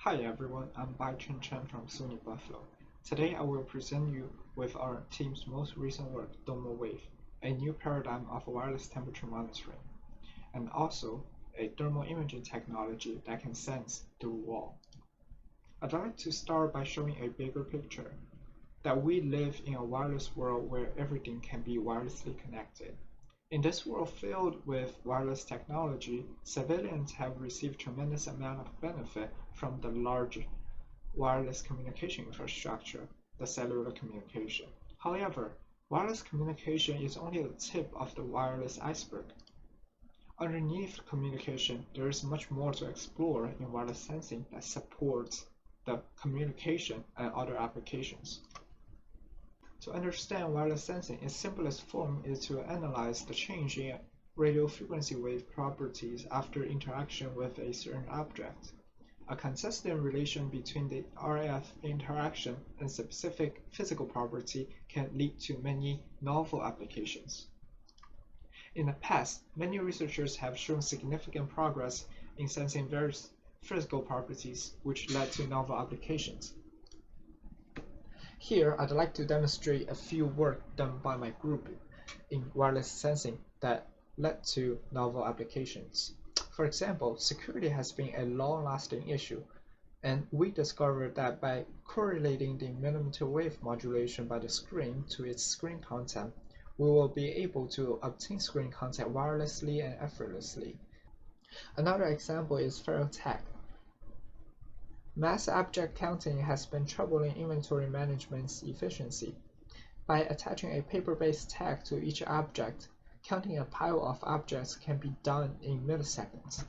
Hi everyone, I'm Bai Chen Chen from SUNY Buffalo. Today I will present you with our team's most recent work, ThermoWave, a new paradigm of wireless temperature monitoring, and also a thermal imaging technology that can sense through wall. I'd like to start by showing a bigger picture, that we live in a wireless world where everything can be wirelessly connected. In this world filled with wireless technology, civilians have received tremendous amount of benefit from the large wireless communication infrastructure, the cellular communication. However, wireless communication is only the tip of the wireless iceberg. Underneath communication, there is much more to explore in wireless sensing that supports the communication and other applications. To understand wireless sensing, its simplest form is to analyze the change in radio frequency wave properties after interaction with a certain object. A consistent relation between the RF interaction and specific physical property can lead to many novel applications. In the past, many researchers have shown significant progress in sensing various physical properties, which led to novel applications. Here, I'd like to demonstrate a few work done by my group in wireless sensing that led to novel applications. For example, security has been a long-lasting issue, and we discovered that by correlating the mmWave modulation by the screen to its screen content, we will be able to obtain screen content wirelessly and effortlessly. Another example is Thermo Tag. Mass object counting has been troubling inventory management's efficiency. By attaching a paper-based tag to each object, counting a pile of objects can be done in milliseconds.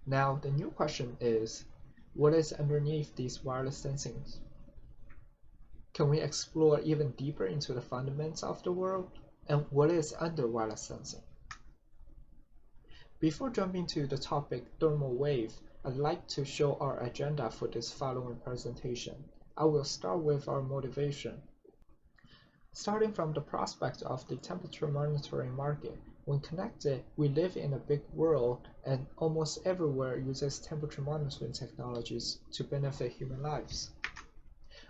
Now, the new question is, what is underneath these wireless sensings? Can we explore even deeper into the fundamentals of the world? And what is under wireless sensing? Before jumping to the topic ThermoWave, I'd like to show our agenda for this following presentation. I will start with our motivation. Starting from the prospect of the temperature monitoring market, when connected, we live in a big world and almost everywhere uses temperature monitoring technologies to benefit human lives.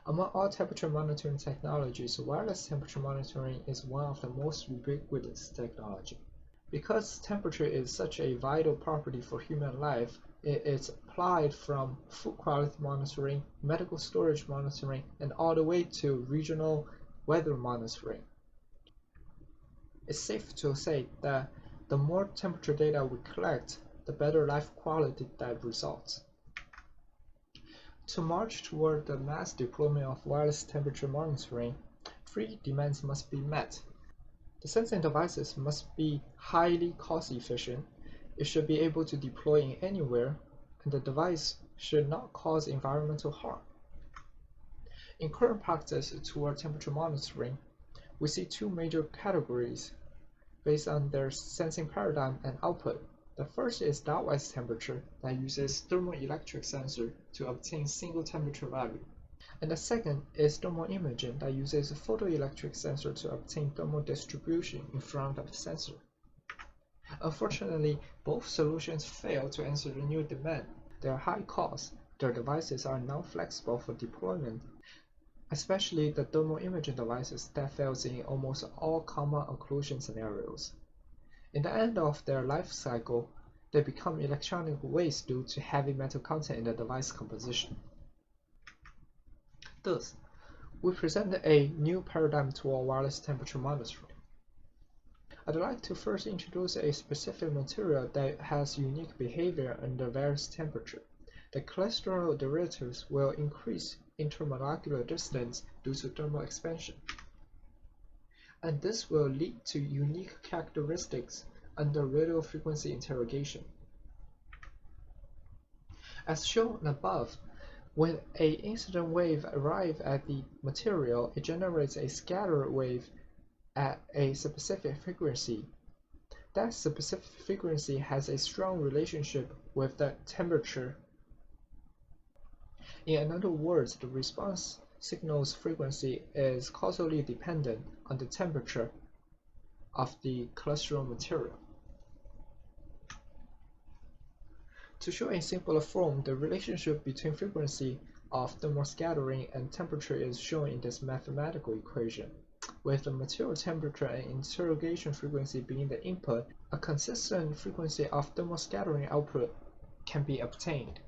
Among all temperature monitoring technologies, wireless temperature monitoring is one of the most ubiquitous technology. Because temperature is such a vital property for human life, it is applied from food quality monitoring, medical storage monitoring, and all the way to regional weather monitoring. It's safe to say that the more temperature data we collect, the better life quality that results. To march toward the mass deployment of wireless temperature monitoring, three demands must be met. The sensing devices must be highly cost efficient, it should be able to deploy anywhere, and the device should not cause environmental harm. In current practice toward temperature monitoring, we see two major categories based on their sensing paradigm and output. The first is dot-wise temperature that uses thermoelectric sensor to obtain single temperature value. And the second is thermal imaging that uses a photoelectric sensor to obtain thermal distribution in front of the sensor. Unfortunately, both solutions fail to answer the new demand. They are high cost, their devices are non-flexible for deployment, especially the thermal imaging devices that fails in almost all common occlusion scenarios. In the end of their life cycle, they become electronic waste due to heavy metal content in the device composition. Thus, we present a new paradigm to our wireless temperature monitoring. I'd like to first introduce a specific material that has unique behavior under various temperatures. The cholesterol derivatives will increase intermolecular distance due to thermal expansion. And this will lead to unique characteristics under radio frequency interrogation. As shown above, when an incident wave arrives at the material, it generates a scatter wave at a specific frequency. That specific frequency has a strong relationship with the temperature. In other words, the response signal's frequency is causally dependent on the temperature of the cholesterol material. To show in simpler form, the relationship between frequency of thermal scattering and temperature is shown in this mathematical equation. With the material temperature and interrogation frequency being the input, a consistent frequency of thermal scattering output can be obtained.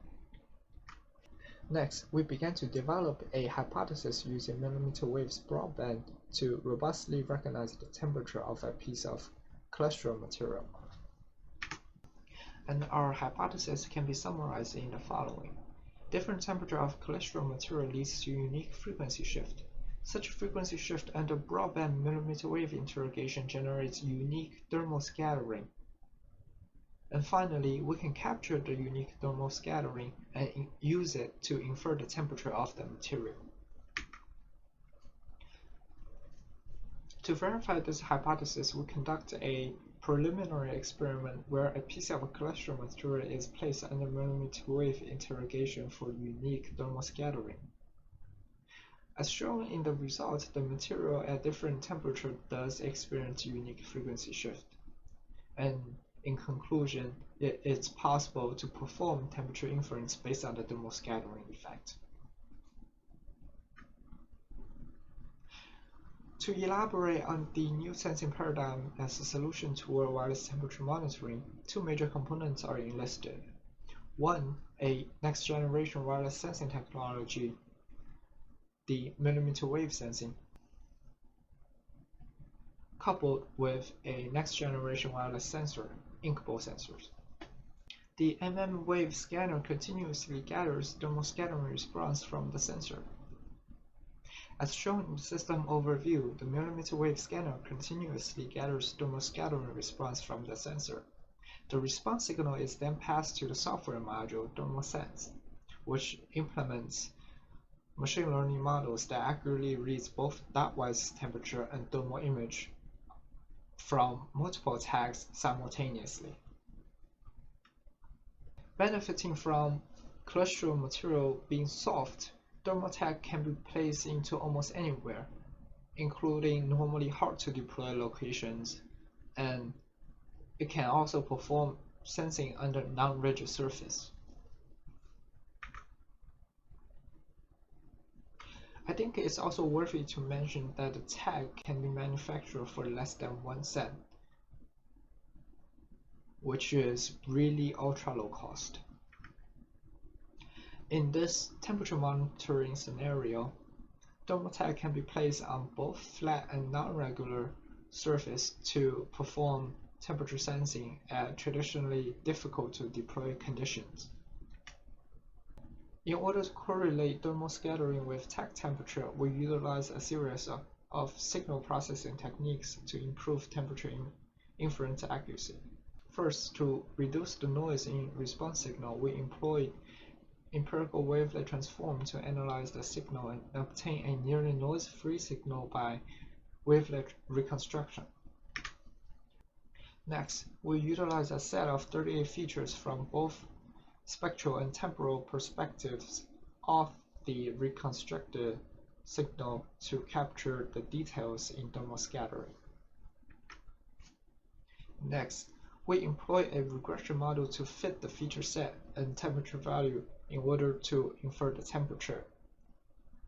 Next, we began to develop a hypothesis using mmWave broadband to robustly recognize the temperature of a piece of cholesteryl material. And our hypothesis can be summarized in the following. Different temperature of cholesteryl material leads to unique frequency shift. Such frequency shift under broadband mmWave interrogation generates unique thermal scattering. And finally, we can capture the unique thermal scattering and use it to infer the temperature of the material. To verify this hypothesis, we conduct a preliminary experiment where a piece of cholesteryl material is placed under mmWave interrogation for unique thermal scattering. As shown in the result, the material at different temperature does experience unique frequency shift. And in conclusion, it's possible to perform temperature inference based on the thermal scattering effect. To elaborate on the new sensing paradigm as a solution toward wireless temperature monitoring, two major components are enlisted. One, a next-generation wireless sensing technology, the mmWave sensing, coupled with a next-generation wireless sensor, inkable sensors. The mmWave scanner continuously gathers thermal scattering response from the sensor. As shown in the system overview, the mmWave scanner continuously gathers thermal scattering response from the sensor. The response signal is then passed to the software module ThermoSense, which implements machine learning models that accurately reads both dot-wise temperature and thermal image from multiple tags simultaneously. Benefiting from cholesteryl material being soft, Thermo Tag can be placed into almost anywhere, including normally hard to deploy locations, and it can also perform sensing under non-rigid surface. I think it's also worthy to mention that the tag can be manufactured for less than 1 cent, which is really ultra low cost. In this temperature monitoring scenario, Thermo Tag can be placed on both flat and non-regular surface to perform temperature sensing at traditionally difficult to deploy conditions. In order to correlate thermal scattering with tag temperature, we utilize a series of signal processing techniques to improve temperature inference accuracy. First, to reduce the noise in response signal, we employ empirical wavelet transform to analyze the signal and obtain a nearly noise-free signal by wavelet reconstruction. Next, we utilize a set of 38 features from both spectral and temporal perspectives of the reconstructed signal to capture the details in thermal scattering. Next, we employ a regression model to fit the feature set and temperature value in order to infer the temperature.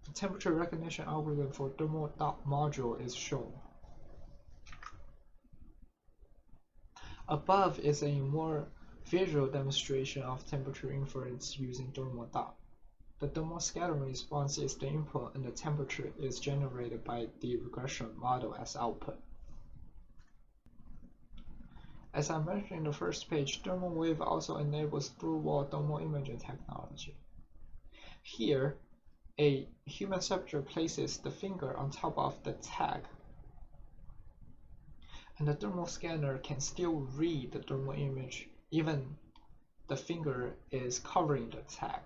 The temperature recognition algorithm for ThermoDot module is shown. Above is a more visual demonstration of temperature inference using ThermoDot. The thermal scattering response is the input and the temperature is generated by the regression model as output. As I mentioned in the first page, ThermoWave also enables through-wall thermal imaging technology. Here, a human subject places the finger on top of the tag, and the thermal scanner can still read the thermal image even the finger is covering the tag.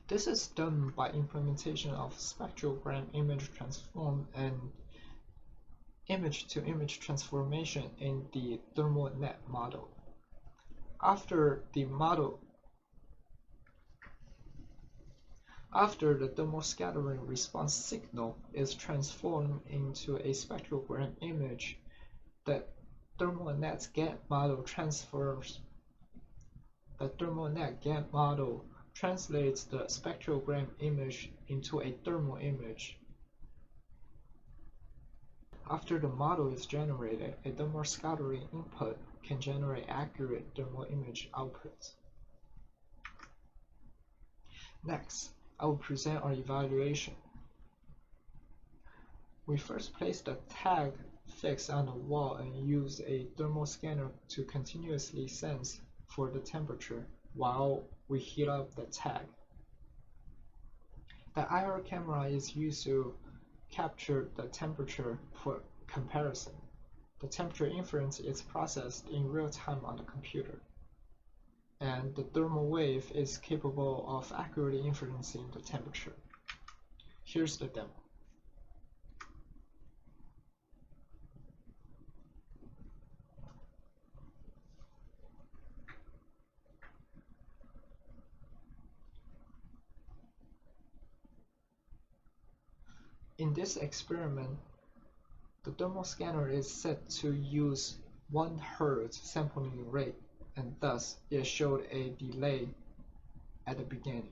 This is done by implementation of spectrogram image transform and image-to-image transformation in the ThermoNet model. After the After the thermal scattering response signal is transformed into a spectrogram image, the ThermoNet GAN model translates the spectrogram image into a thermal image. After the model is generated, a thermal scattering input can generate accurate thermal image outputs. Next, I will present our evaluation. We first place the tag fixed on the wall and use a thermal scanner to continuously sense for the temperature while we heat up the tag. The IR camera is used to capture the temperature for comparison. The temperature inference is processed in real time on the computer, and the ThermoWave is capable of accurately inferencing the temperature. Here's the demo. In this experiment, the thermal scanner is set to use 1 Hz sampling rate, and thus it showed a delay at the beginning.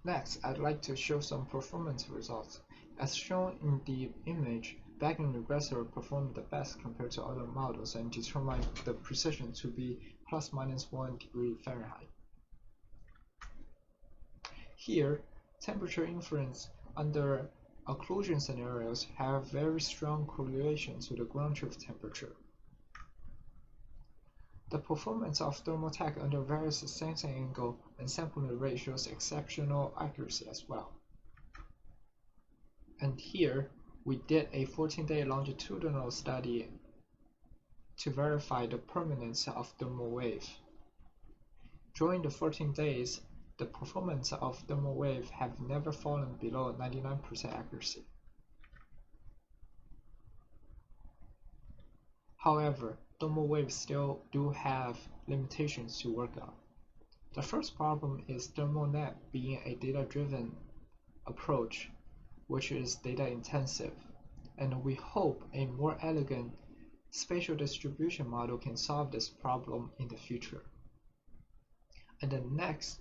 Next, I'd like to show some performance results. As shown in the image, back-end regressor performed the best compared to other models and determined the precision to be ±1 degree Fahrenheit. Here, temperature inference under occlusion scenarios have very strong correlation to the ground truth temperature. The performance of Thermo Tag under various sensing angle and sampling rate shows exceptional accuracy as well. And here, we did a 14-day longitudinal study to verify the permanence of ThermoWave. During the 14 days, the performance of ThermoWave have never fallen below 99% accuracy. However, ThermoWave still do have limitations to work on. The first problem is ThermoNet being a data-driven approach, which is data-intensive, and we hope a more elegant spatial distribution model can solve this problem in the future. And the next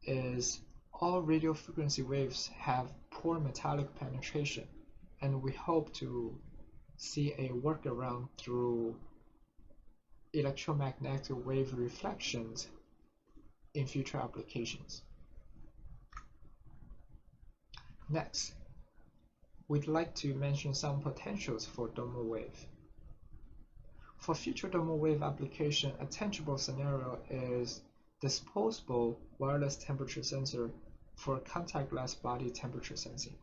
is all radio frequency waves have poor metallic penetration, and we hope to see a workaround through electromagnetic wave reflections in future applications. Next, we'd like to mention some potentials for ThermoWave. For future ThermoWave application, a tangible scenario is disposable wireless temperature sensor for contactless body temperature sensing.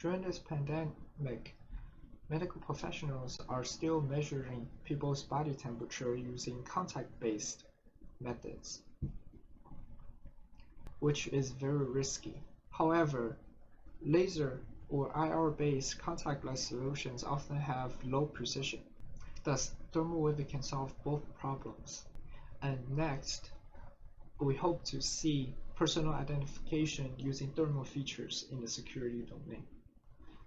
During this pandemic, medical professionals are still measuring people's body temperature using contact-based methods, which is very risky. However, laser or IR-based contactless solutions often have low precision. Thus, ThermoWave can solve both problems. And next, we hope to see personal identification using thermal features in the security domain.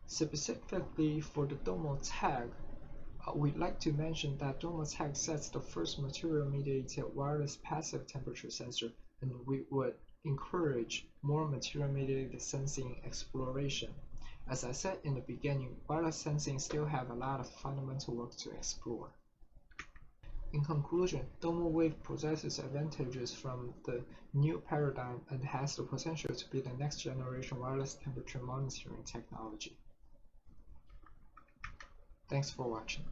Specifically for the Thermo Tag, we'd like to mention that Thermo Tag sets the first material-mediated wireless passive temperature sensor, and we would encourage more material-mediated sensing exploration. As I said in the beginning, wireless sensing still have a lot of fundamental work to explore. In conclusion, ThermoWave possesses advantages from the new paradigm and has the potential to be the next generation wireless temperature monitoring technology. Thanks for watching.